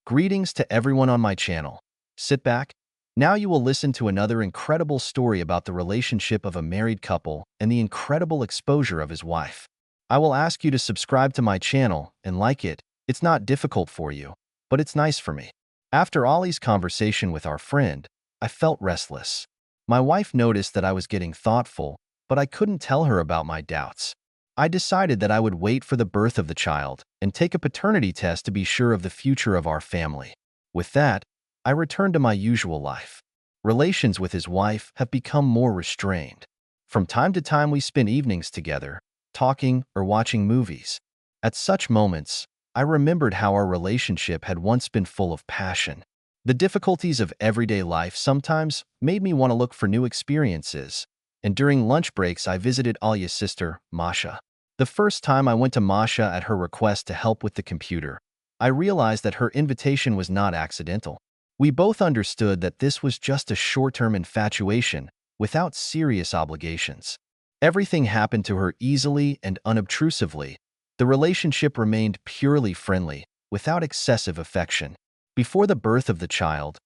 Greetings to everyone on my channel. Sit back. Now you will listen to another incredible story about the relationship of a married couple and the incredible exposure of his wife. I will ask you to subscribe to my channel and like it. It's not difficult for you, but it's nice for me. After Ollie's conversation with our friend, I felt restless. My wife noticed that I was getting thoughtful, but I couldn't tell her about my doubts. I decided that I would wait for the birth of the child and take a paternity test to be sure of the future of our family. With that, I returned to my usual life. Relations with his wife have become more restrained. From time to time, we spend evenings together, talking or watching movies. At such moments, I remembered how our relationship had once been full of passion. The difficulties of everyday life sometimes made me want to look for new experiences, and during lunch breaks I visited Alya's sister, Masha. The first time I went to Masha at her request to help with the computer, I realized that her invitation was not accidental. We both understood that this was just a short-term infatuation without serious obligations. Everything happened to her easily and unobtrusively. The relationship remained purely friendly, without excessive affection. Before the birth of the child,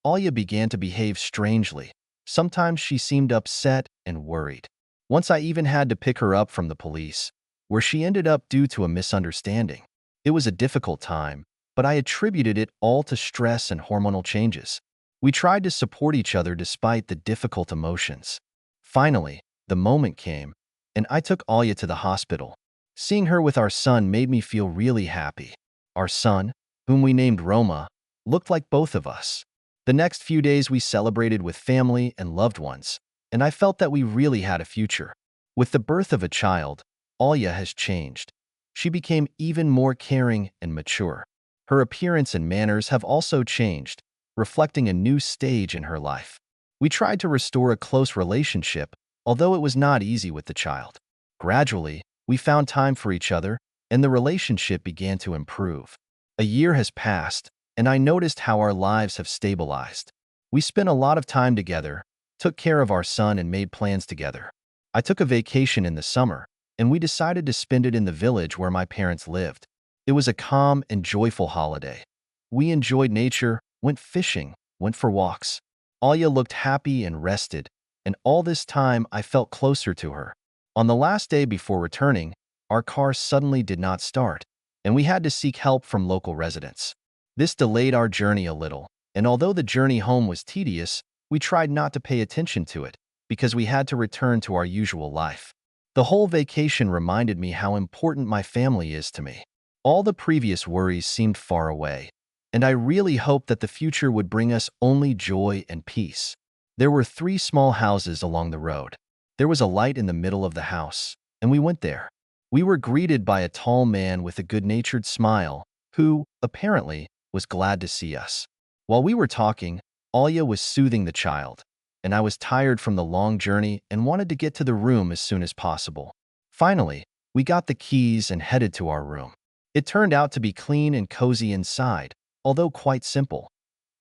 Alya began to behave strangely. Sometimes she seemed upset and worried. Once I even had to pick her up from the police, where she ended up due to a misunderstanding. It was a difficult time, but I attributed it all to stress and hormonal changes. We tried to support each other despite the difficult emotions. Finally, the moment came, and I took Alya to the hospital. Seeing her with our son made me feel really happy. Our son, whom we named Roma, looked like both of us. The next few days we celebrated with family and loved ones, and I felt that we really had a future. With the birth of a child, Alya has changed. She became even more caring and mature. Her appearance and manners have also changed, reflecting a new stage in her life. We tried to restore a close relationship, although it was not easy with the child. Gradually, we found time for each other, and the relationship began to improve. A year has passed, and I noticed how our lives have stabilized. We spent a lot of time together, took care of our son, and made plans together. I took a vacation in the summer, and we decided to spend it in the village where my parents lived. It was a calm and joyful holiday. We enjoyed nature, went fishing, went for walks. Alya looked happy and rested, and all this time I felt closer to her. On the last day before returning, our car suddenly did not start, and we had to seek help from local residents. This delayed our journey a little, and although the journey home was tedious, we tried not to pay attention to it because we had to return to our usual life. The whole vacation reminded me how important my family is to me. All the previous worries seemed far away, and I really hoped that the future would bring us only joy and peace. There were 3 small houses along the road. There was a light in the middle of the house, and we went there. We were greeted by a tall man with a good-natured smile, who, apparently, was glad to see us. While we were talking, Alya was soothing the child, and I was tired from the long journey and wanted to get to the room as soon as possible. Finally, we got the keys and headed to our room. It turned out to be clean and cozy inside, although quite simple.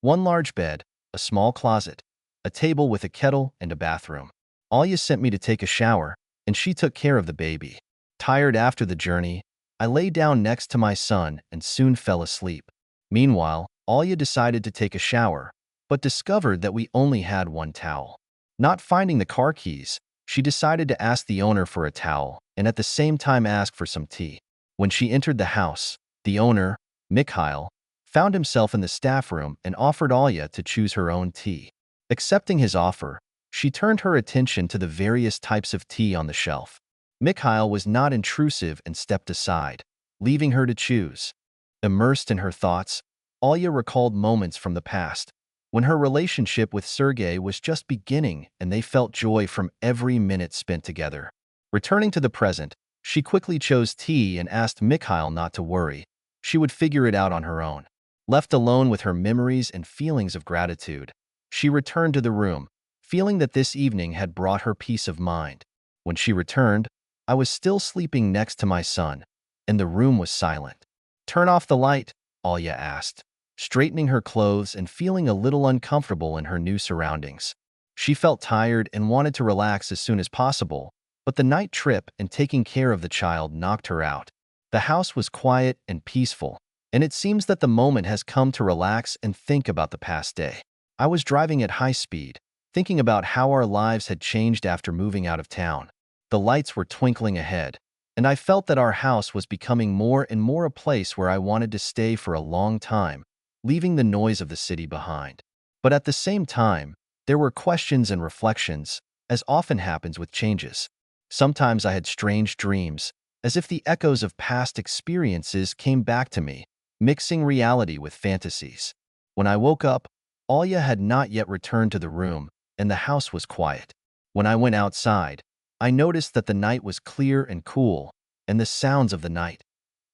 One large bed, a small closet, a table with a kettle, and a bathroom. Alya sent me to take a shower, and she took care of the baby. Tired after the journey, I lay down next to my son and soon fell asleep. Meanwhile, Alya decided to take a shower, but discovered that we only had one towel. Not finding the car keys, she decided to ask the owner for a towel and at the same time ask for some tea. When she entered the house, the owner, Mikhail, found himself in the staff room and offered Alya to choose her own tea. Accepting his offer, she turned her attention to the various types of tea on the shelf. Mikhail was not intrusive and stepped aside, leaving her to choose. Immersed in her thoughts, Alya recalled moments from the past, when her relationship with Sergei was just beginning and they felt joy from every minute spent together. Returning to the present, she quickly chose tea and asked Mikhail not to worry. She would figure it out on her own. Left alone with her memories and feelings of gratitude, she returned to the room, feeling that this evening had brought her peace of mind. When she returned, I was still sleeping next to my son, and the room was silent. "Turn off the light," Alya asked, straightening her clothes and feeling a little uncomfortable in her new surroundings. She felt tired and wanted to relax as soon as possible, but the night trip and taking care of the child knocked her out. The house was quiet and peaceful, and it seems that the moment has come to relax and think about the past day. I was driving at high speed, thinking about how our lives had changed after moving out of town. The lights were twinkling ahead, and I felt that our house was becoming more and more a place where I wanted to stay for a long time, leaving the noise of the city behind. But at the same time, there were questions and reflections, as often happens with changes. Sometimes I had strange dreams, as if the echoes of past experiences came back to me, mixing reality with fantasies. When I woke up, Alya had not yet returned to the room, and the house was quiet. When I went outside, I noticed that the night was clear and cool, and the sounds of the night,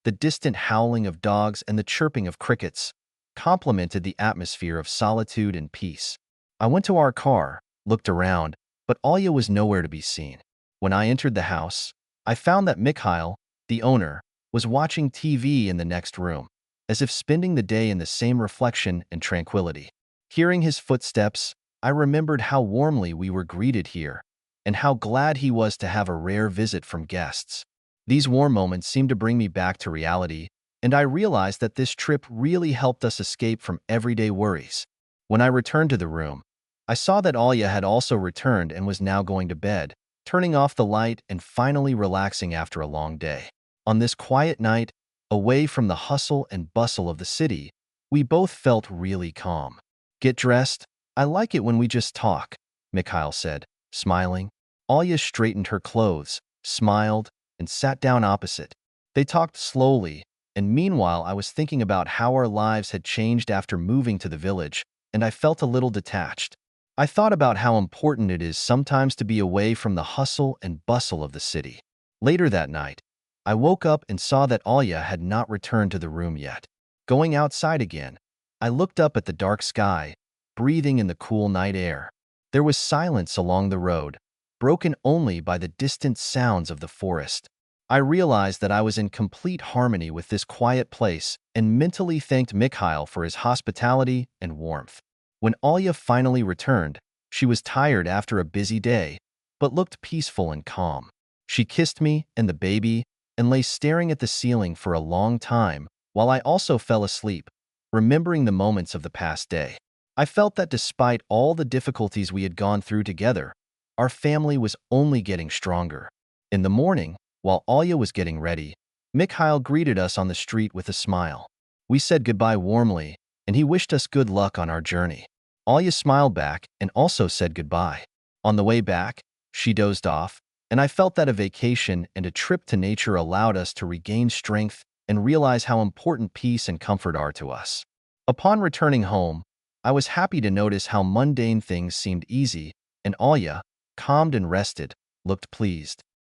the distant howling of dogs and the chirping of crickets, complemented the atmosphere of solitude and peace. I went to our car, looked around, but Alya was nowhere to be seen. When I entered the house, I found that Mikhail, the owner, was watching TV in the next room, as if spending the day in the same reflection and tranquility. Hearing his footsteps, I remembered how warmly we were greeted here, and how glad he was to have a rare visit from guests. These warm moments seemed to bring me back to reality, and I realized that this trip really helped us escape from everyday worries. When I returned to the room, I saw that Alya had also returned and was now going to bed, turning off the light and finally relaxing after a long day. On this quiet night, away from the hustle and bustle of the city, we both felt really calm. "Get dressed. I like it when we just talk," Mikhail said, smiling. Alya straightened her clothes, smiled, and sat down opposite. They talked slowly, and meanwhile I was thinking about how our lives had changed after moving to the village, and I felt a little detached. I thought about how important it is sometimes to be away from the hustle and bustle of the city. Later that night, I woke up and saw that Alya had not returned to the room yet. Going outside again, I looked up at the dark sky, breathing in the cool night air. There was silence along the road, broken only by the distant sounds of the forest. I realized that I was in complete harmony with this quiet place and mentally thanked Mikhail for his hospitality and warmth. When Alya finally returned, she was tired after a busy day, but looked peaceful and calm. She kissed me and the baby and lay staring at the ceiling for a long time while I also fell asleep, remembering the moments of the past day. I felt that despite all the difficulties we had gone through together, our family was only getting stronger. In the morning, while Alya was getting ready, Mikhail greeted us on the street with a smile. We said goodbye warmly, and he wished us good luck on our journey. Alya smiled back and also said goodbye. On the way back, she dozed off, and I felt that a vacation and a trip to nature allowed us to regain strength and realize how important peace and comfort are to us. Upon returning home, I was happy to notice how mundane things seemed easy, and Alya, calmed and rested, looked pleased.